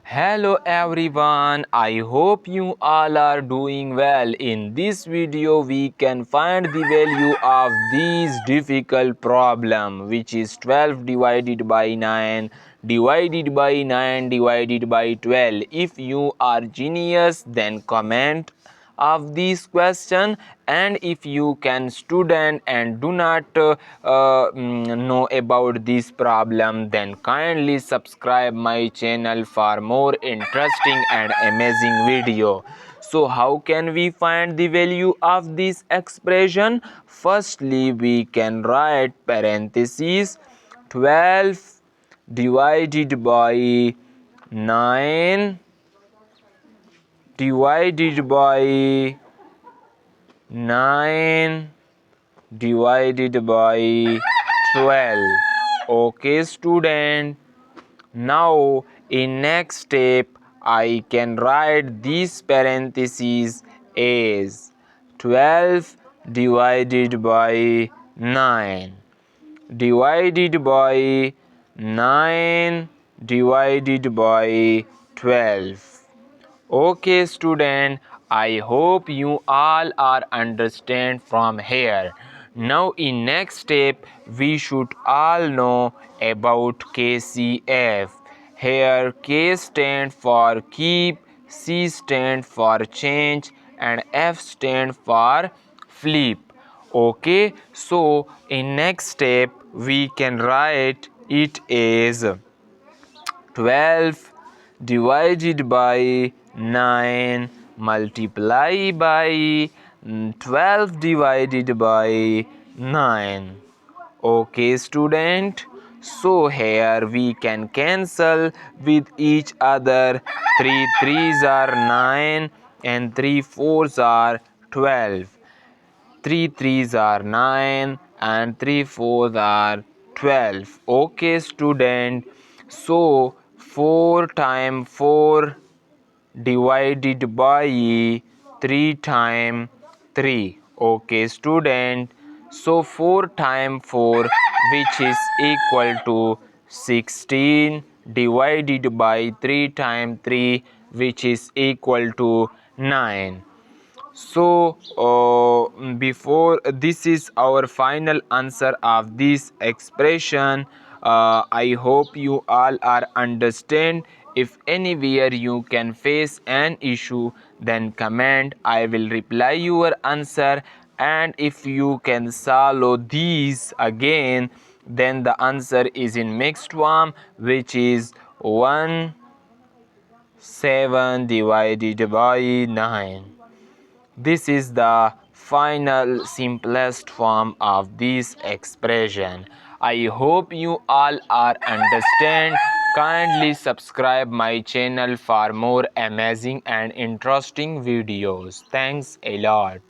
Hello everyone, I hope you all are doing well. In this video we can find the value of this difficult problem, which is 12 divided by 9 divided by 9 divided by 12. If you are genius, then comment of this question, and if you can student and do not know about this problem, then kindly subscribe my channel for more interesting and amazing video. So how can we find the value of this expression? Firstly, we can write parentheses 12 divided by 9 divided by 9 divided by 12. Okay student, now in next step I can write these parentheses as 12 divided by 9 divided by 9 divided by 12. Okay student, I hope you all are understand from here. Now in next step we should all know about KCF. Here K stand for keep, C stand for change, and F stand for flip. Okay, so in next step we can write it as 12 divided by 9 multiply by 12 divided by 9. Okay student, so here we can cancel with each other. 3 threes are 9 and 3 fours are 12. 3 threes are 9 and 3 fours are 12. Okay student, so 4 times 4 divided by 3 times 3. Okay student, so 4 times 4, which is equal to 16, divided by 3 times 3, which is equal to 9. So before this is our final answer of this expression. I hope you all are understand. If anywhere you can face an issue, then comment, I will reply your answer. And if you can solve these again, then the answer is in mixed form, which is 1 7 divided by 9. This is the final simplest form of this expression. I hope you all are understand. Kindly subscribe my channel for more amazing and interesting videos. Thanks a lot.